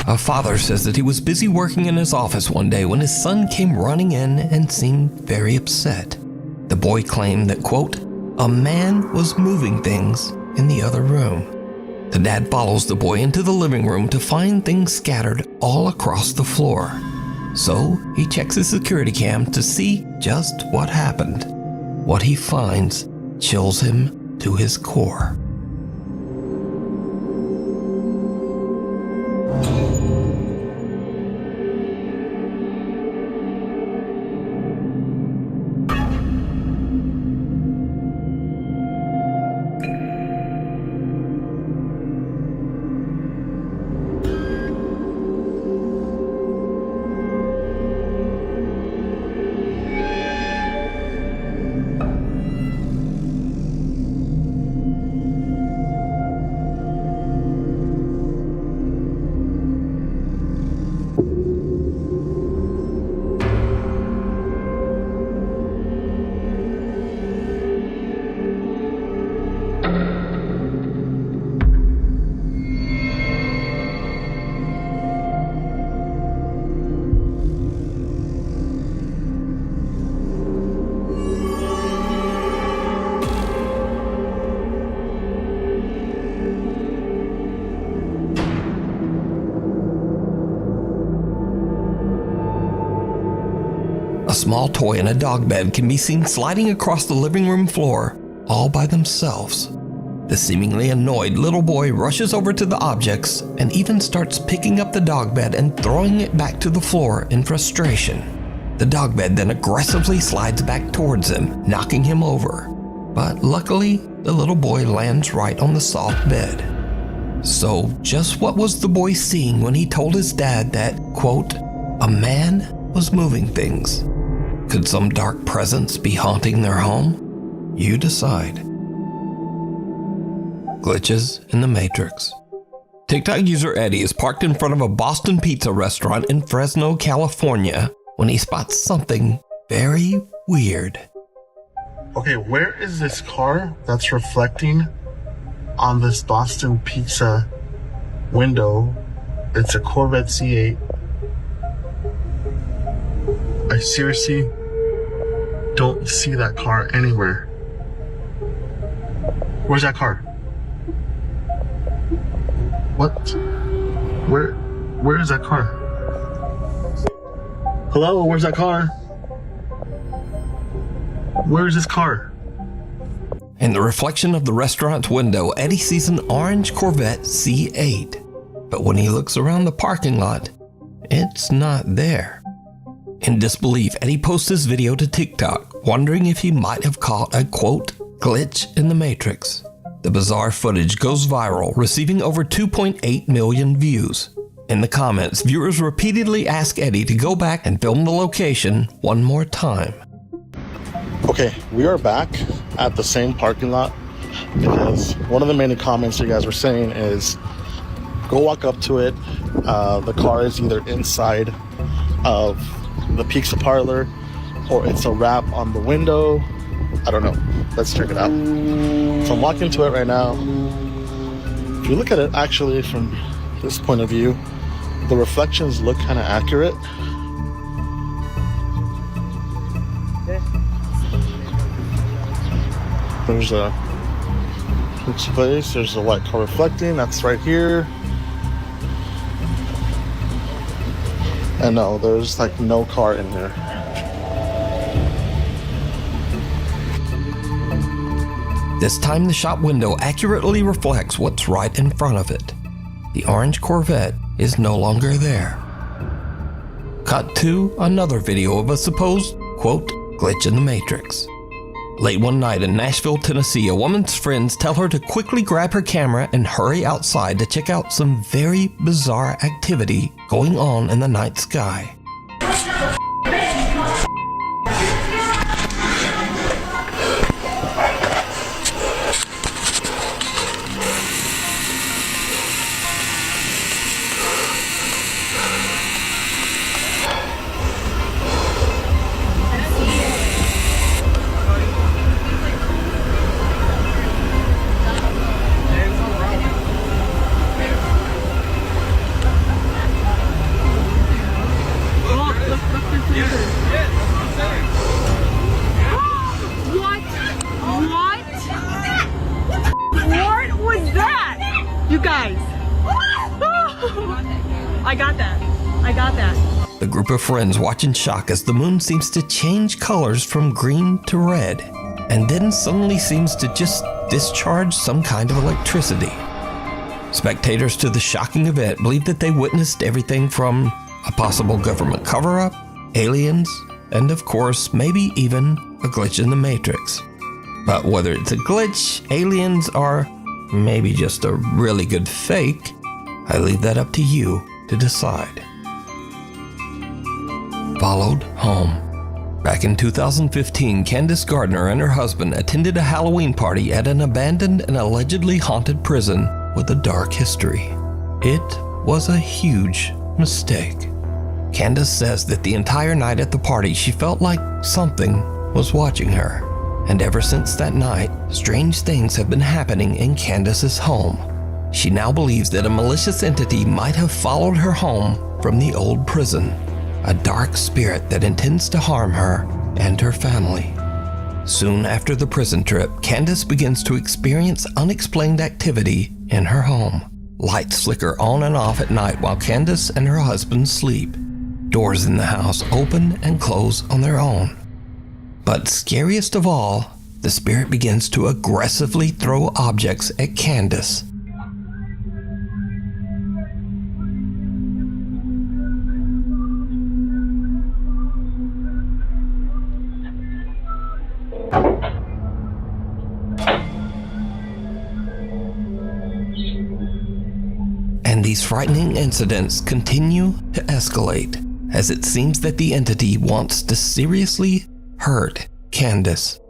A father says that he was busy working in his office one day when his son came running in and seemed very upset. The boy claimed that, quote, a man was moving things in the other room. The dad follows the boy into the living room to find things scattered all across the floor. So he checks his security cam to see just what happened. What he finds chills him to his core. A small toy in a dog bed can be seen sliding across the living room floor all by themselves. The seemingly annoyed little boy rushes over to the objects and even starts picking up the dog bed and throwing it back to the floor in frustration. The dog bed then aggressively slides back towards him, knocking him over. But luckily, the little boy lands right on the soft bed. So just what was the boy seeing when he told his dad that, quote, a man was moving things? Could some dark presence be haunting their home? You decide. Glitches in the Matrix. TikTok user Eddie is parked in front of a Boston pizza restaurant in Fresno, California, when he spots something very weird. Okay, where is this car that's reflecting on this Boston pizza window? It's a Corvette C8. I seriously don't see that car anywhere. Where's that car? What? Where is that car? Hello, where's that car? Where is this car? In the reflection of the restaurant's window, Eddie sees an orange Corvette C8. But when he looks around the parking lot, it's not there. In disbelief, Eddie posts this video to TikTok, wondering if he might have caught a, quote, glitch in the Matrix. The bizarre footage goes viral, receiving over 2.8 million views. In the comments, viewers repeatedly ask Eddie to go back and film the location one more time. Okay, we are back at the same parking lot because one of the main comments you guys were saying is go walk up to it. The car is either inside of the pizza parlor or it's a wrap on the window. I don't know. Let's check it out. So I'm walking to it right now. If you look at it actually from this point of view, the reflections look kind of accurate. There's a pizza place. There's a white car reflecting. That's right here. And no, there's like no car in there. This time the shop window accurately reflects what's right in front of it. The orange Corvette is no longer there. Cut to another video of a supposed, quote, glitch in the Matrix. Late one night in Nashville, Tennessee, a woman's friends tell her to quickly grab her camera and hurry outside to check out some very bizarre activity going on in the night sky. I got that. I got that. The group of friends watch in shock as the moon seems to change colors from green to red, and then suddenly seems to just discharge some kind of electricity. Spectators to the shocking event believe that they witnessed everything from a possible government cover-up, aliens, and of course, maybe even a glitch in the Matrix. But whether it's a glitch, aliens, or maybe just a really good fake, I leave that up to you to decide. Followed home. Back in 2015, Candace Gardner and her husband attended a Halloween party at an abandoned and allegedly haunted prison with a dark history. It was a huge mistake. Candace says that the entire night at the party she felt like something was watching her. And ever since that night, strange things have been happening in Candace's home. She now believes that a malicious entity might have followed her home from the old prison. A dark spirit that intends to harm her and her family. Soon after the prison trip, Candace begins to experience unexplained activity in her home. Lights flicker on and off at night while Candace and her husband sleep. Doors in the house open and close on their own. But scariest of all, the spirit begins to aggressively throw objects at Candace. And these frightening incidents continue to escalate, as it seems that the entity wants to seriously hurt Candace.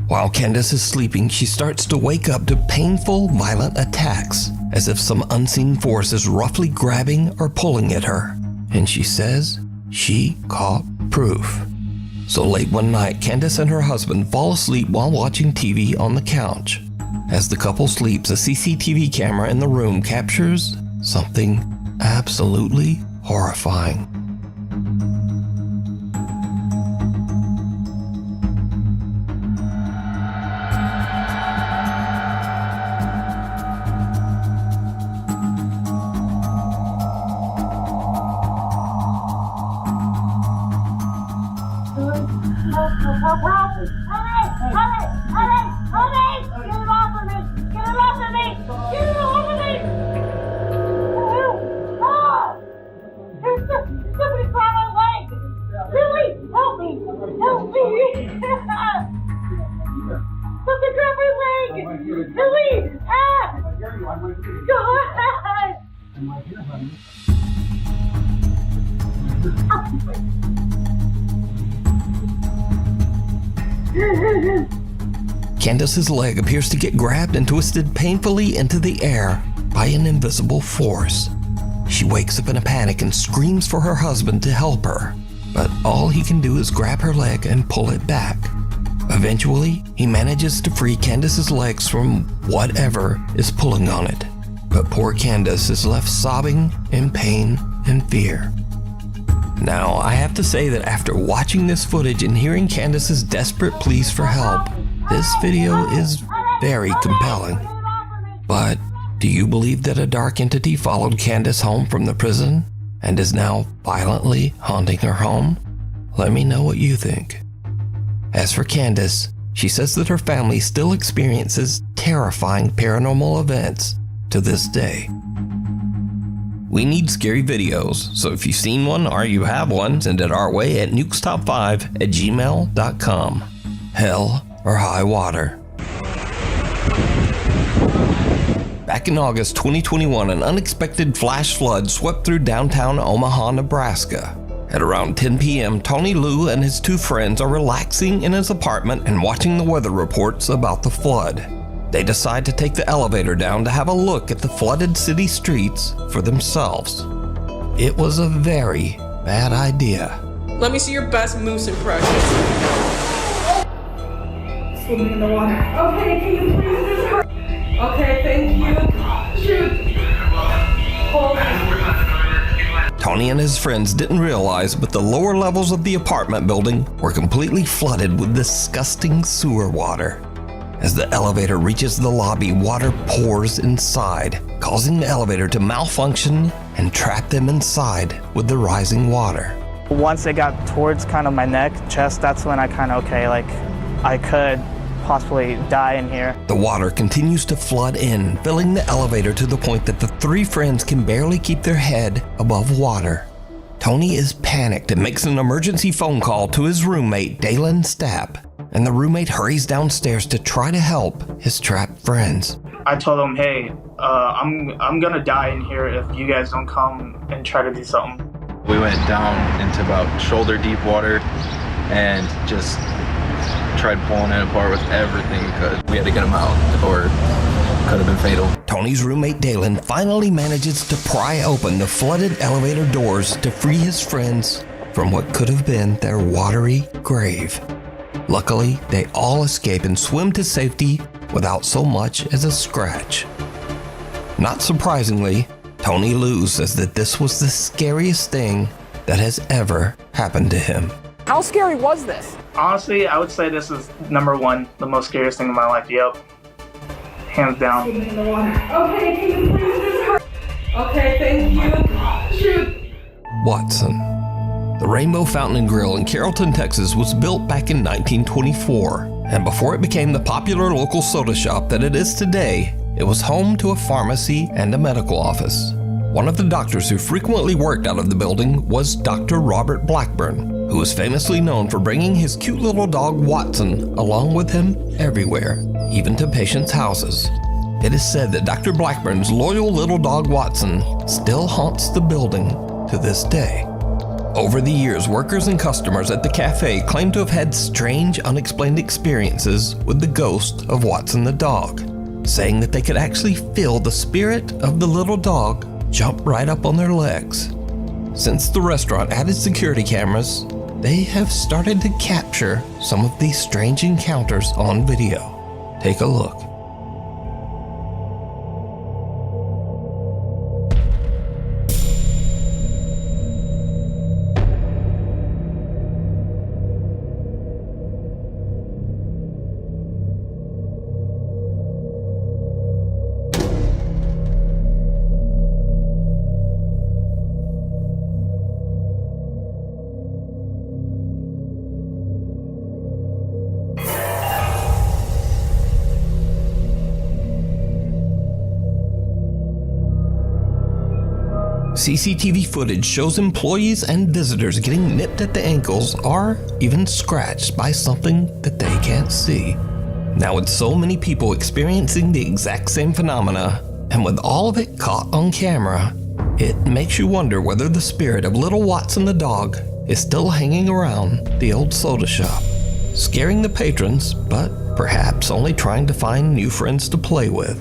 While Candace is sleeping, she starts to wake up to painful, violent attacks, as if some unseen force is roughly grabbing or pulling at her. And she says she caught proof. So late one night, Candace and her husband fall asleep while watching TV on the couch. As the couple sleeps, a CCTV camera in the room captures something absolutely horrifying. Candace's leg appears to get grabbed and twisted painfully into the air by an invisible force. She wakes up in a panic and screams for her husband to help her, but all he can do is grab her leg and pull it back. Eventually, he manages to free Candace's legs from whatever is pulling on it, but poor Candace is left sobbing in pain and fear. Now, I have to say that after watching this footage and hearing Candace's desperate pleas for help, this video is very compelling. But do you believe that a dark entity followed Candace home from the prison and is now violently haunting her home? Let me know what you think. As for Candace, she says that her family still experiences terrifying paranormal events to this day. We need scary videos, so if you've seen one or you have one, send it our way at nukestop5@gmail.com. Hell or high water. Back in August 2021, an unexpected flash flood swept through downtown Omaha, Nebraska. At around 10 p.m., Tony Liu and his two friends are relaxing in his apartment and watching the weather reports about the flood. They decide to take the elevator down to have a look at the flooded city streets for themselves. It was a very bad idea. Let me see your best moose impression. Swimming in the water. Okay, can you please just hurry? Okay, thank you. Shoot. Hold. Tony and his friends didn't realize, but the lower levels of the apartment building were completely flooded with disgusting sewer water. As the elevator reaches the lobby, water pours inside, causing the elevator to malfunction and trap them inside with the rising water. Once it got towards kind of my neck, chest, that's when I kind of, I could possibly die in here. The water continues to flood in, filling the elevator to the point that the three friends can barely keep their head above water. Tony is panicked and makes an emergency phone call to his roommate, Dalen Stapp, and the roommate hurries downstairs to try to help his trapped friends. I told them, hey, I'm gonna die in here if you guys don't come and try to do something. We went down into about shoulder deep water and just tried pulling it apart with everything we could. We had to get him out or it could have been fatal. Tony's roommate Dalen finally manages to pry open the flooded elevator doors to free his friends from what could have been their watery grave. Luckily, they all escape and swim to safety without so much as a scratch. Not surprisingly, Tony Lou says that this was the scariest thing that has ever happened to him. How scary was this? Honestly, I would say this is number one, the most scariest thing in my life. Yep. Hands down. In the water. Okay, can you please just hurry? Okay, thank you. Shoot. Watson. The Rainbow Fountain and Grill in Carrollton, Texas was built back in 1924, and before it became the popular local soda shop that it is today, it was home to a pharmacy and a medical office. One of the doctors who frequently worked out of the building was Dr. Robert Blackburn, who was famously known for bringing his cute little dog Watson along with him everywhere, even to patients' houses. It is said that Dr. Blackburn's loyal little dog Watson still haunts the building to this day. Over the years, workers and customers at the cafe claim to have had strange, unexplained experiences with the ghost of Watson the dog, saying that they could actually feel the spirit of the little dog jump right up on their legs. Since the restaurant added security cameras, they have started to capture some of these strange encounters on video. Take a look. CCTV footage shows employees and visitors getting nipped at the ankles or even scratched by something that they can't see. Now, with so many people experiencing the exact same phenomena, and with all of it caught on camera, it makes you wonder whether the spirit of little Watson the dog is still hanging around the old soda shop, scaring the patrons, but perhaps only trying to find new friends to play with.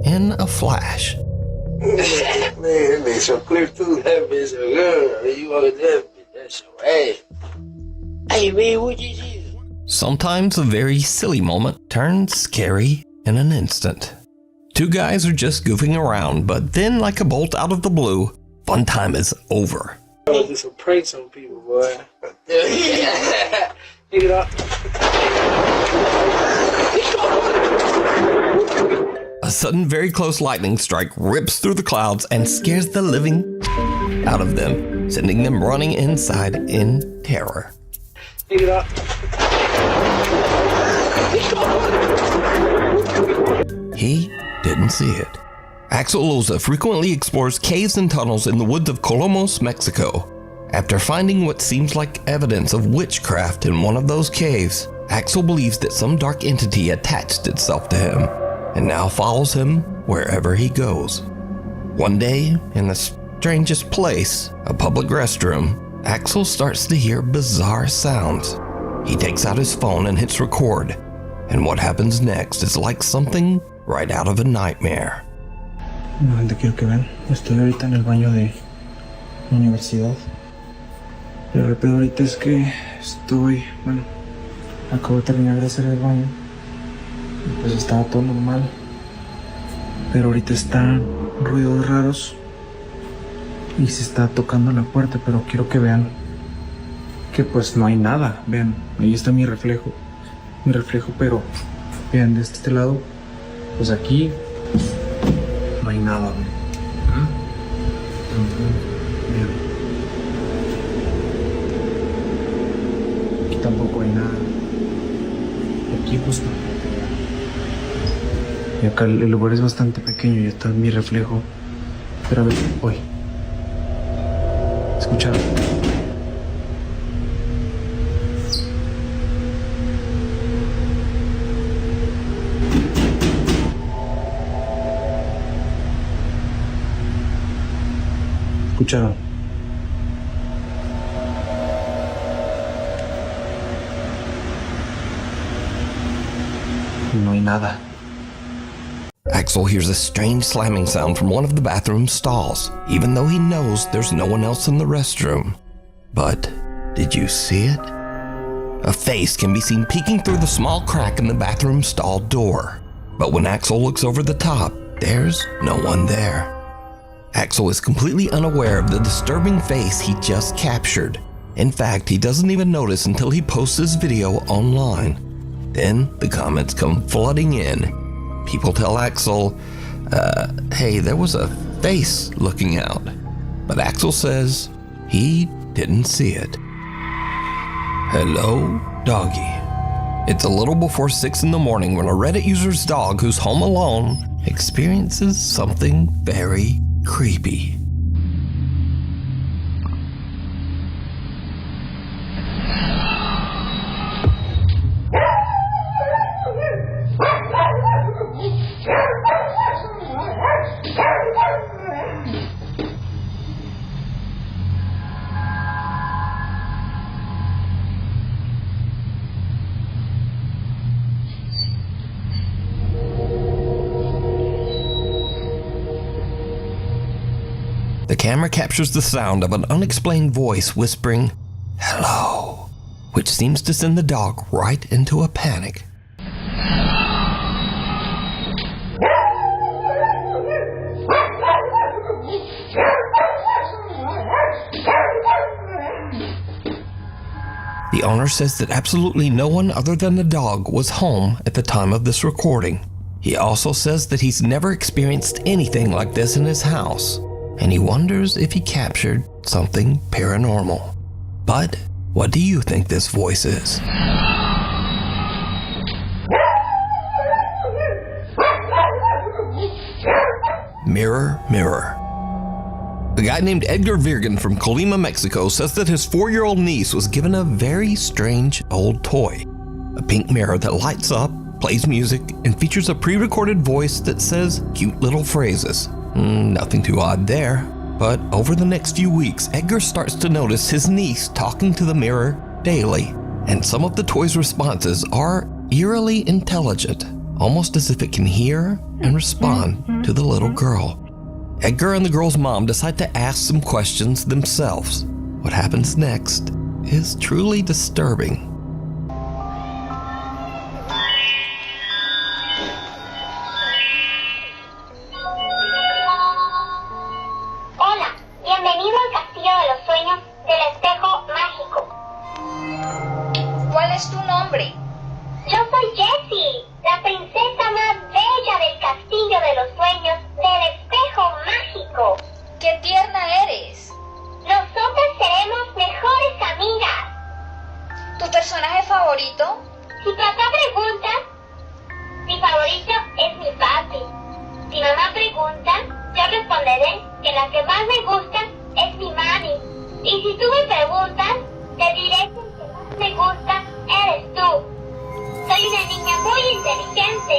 In a flash, Man, that makes so clear too. That bitch so good. You want that bitch, that's so hey. Hey man, what you see? sometimes a very silly moment turns scary in an instant. Two guys are just goofing around, but then, like a bolt out of the blue, fun time is over. I want to do some pranks on people, boy. Pick it up. A sudden, very close lightning strike rips through the clouds and scares the living out of them, sending them running inside in terror. Pick it up. He didn't see it. Axel Loza frequently explores caves and tunnels in the woods of Colomos, Mexico. After finding what seems like evidence of witchcraft in one of those caves, Axel believes that some dark entity attached itself to him and now follows him wherever he goes. One day, in the strangest place, a public restroom, Axel starts to hear bizarre sounds. He takes out his phone and hits record, and what happens next is like something right out of a nightmare. No, gente, quiero que vean. Estoy ahorita en el baño de la universidad. El peor ahorita es que acabo de terminar de hacer el baño. Pues estaba todo normal. Pero ahorita están ruidos raros y se está tocando la puerta, pero quiero que vean que pues no hay nada. Vean, ahí está mi reflejo, pero vean de este lado, pues aquí no hay nada. Acá vean, aquí tampoco hay nada, y aquí pues no. Y acá el lugar es bastante pequeño y está mi reflejo. Pero a ver, hoy. ¿Escucharon? ¿Escucharon? No hay nada. Axel hears a strange slamming sound from one of the bathroom stalls, even though he knows there's no one else in the restroom. But did you see it? A face can be seen peeking through the small crack in the bathroom stall door. But when Axel looks over the top, there's no one there. Axel is completely unaware of the disturbing face he just captured. In fact, he doesn't even notice until he posts his video online. Then the comments come flooding in. People tell Axel, hey, there was a face looking out. But Axel says he didn't see it. Hello, doggy. It's a little before 6 in the morning when a Reddit user's dog who's home alone experiences something very creepy. The camera captures the sound of an unexplained voice whispering, "Hello," which seems to send the dog right into a panic. The owner says that absolutely no one other than the dog was home at the time of this recording. He also says that he's never experienced anything like this in his house, and he wonders if he captured something paranormal. But what do you think this voice is? Mirror, mirror. A guy named Edgar Virgen from Colima, Mexico says that his 4-year-old niece was given a very strange old toy. A pink mirror that lights up, plays music, and features a pre-recorded voice that says cute little phrases. Nothing too odd there. But over the next few weeks, Edgar starts to notice his niece talking to the mirror daily. And some of the toy's responses are eerily intelligent, almost as if it can hear and respond to the little girl. Edgar and the girl's mom decide to ask some questions themselves. What happens next is truly disturbing. Hola, bienvenido al Castillo de los Sueños del Espejo Mágico. ¿Cuál es tu nombre? Yo soy Jessie, la princesa más bella del Castillo de los Sueños del Espejo Mágico. ¡Qué tierna eres! Nosotras seremos mejores amigas. ¿Tu personaje favorito? Si papá pregunta, mi favorito es mi papi. Si mamá pregunta, yo responderé que la que más me gusta es mi mami. Y si tú me preguntas, te diré que el que más me gusta eres tú. Soy una niña muy inteligente.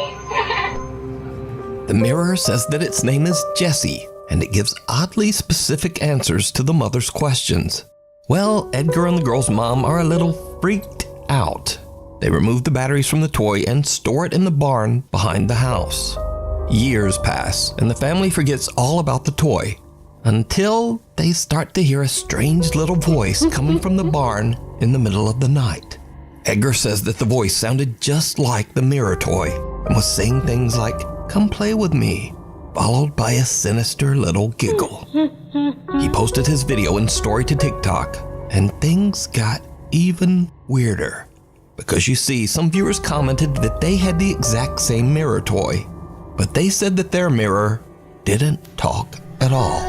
The mirror says that its name is Jessie, and it gives oddly specific answers to the mother's questions. Well, Edgar and the girl's mom are a little freaked out. They remove the batteries from the toy and store it in the barn behind the house. Years pass, and the family forgets all about the toy, until they start to hear a strange little voice coming from the barn in the middle of the night. Edgar says that the voice sounded just like the mirror toy and was saying things like, "Come play with me," followed by a sinister little giggle. He posted his video and story to TikTok, and things got even weirder. Because you see, some viewers commented that they had the exact same mirror toy, but they said that their mirror didn't talk at all.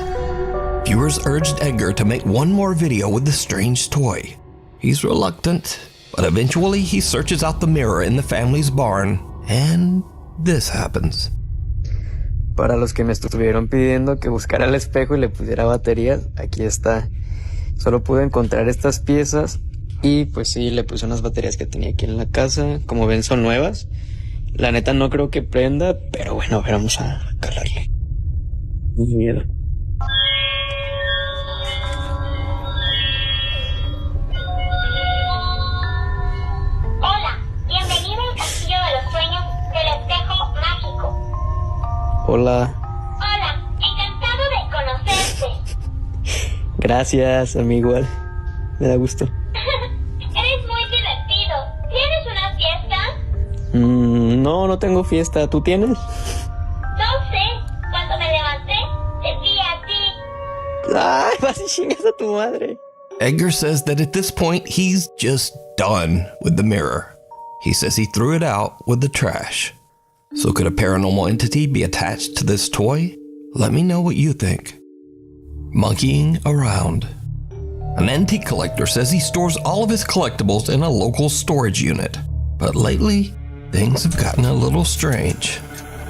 Viewers urged Edgar to make one more video with the strange toy. He's reluctant, but eventually he searches out the mirror in the family's barn, and this happens. Para los que me estuvieron pidiendo que buscara el espejo y le pusiera baterías, aquí está. Solo pude encontrar estas piezas y pues sí, le puse unas baterías que tenía aquí en la casa. Como ven, son nuevas. La neta no creo que prenda, pero bueno, a ver, vamos a calarle. Muy miedo. Hola, bienvenido al Castillo de los Sueños del Espejo Mágico. Hola. Hola, encantado de conocerte. Gracias, a mí igual. Me da gusto. Eres muy divertido. ¿Tienes una fiesta? No tengo fiesta. ¿Tú tienes? No sé. Cuando me levanté, te vi a ti. ¡Ay, vas y chingas a tu madre! Edgar says that at this point, he's just done with the mirror. He says he threw it out with the trash. So could a paranormal entity be attached to this toy? Let me know what you think. Monkeying around. An antique collector says he stores all of his collectibles in a local storage unit. But lately, things have gotten a little strange.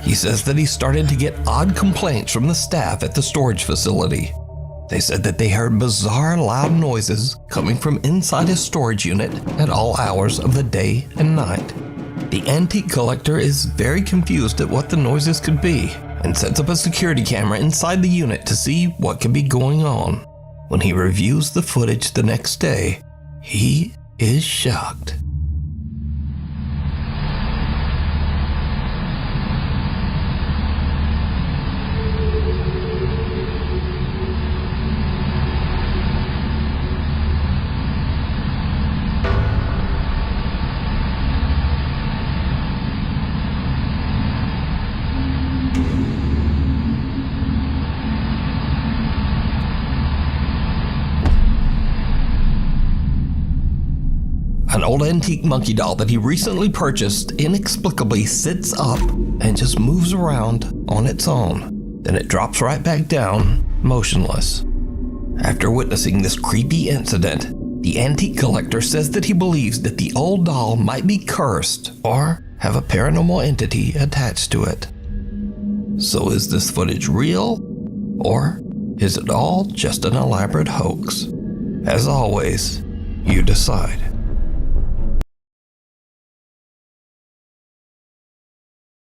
He says that he started to get odd complaints from the staff at the storage facility. They said that they heard bizarre loud noises coming from inside his storage unit at all hours of the day and night. The antique collector is very confused at what the noises could be and sets up a security camera inside the unit to see what could be going on. When he reviews the footage the next day, he is shocked. An old antique monkey doll that he recently purchased inexplicably sits up and just moves around on its own. Then it drops right back down, motionless. After witnessing this creepy incident, the antique collector says that he believes that the old doll might be cursed or have a paranormal entity attached to it. So is this footage real, or is it all just an elaborate hoax? As always, you decide.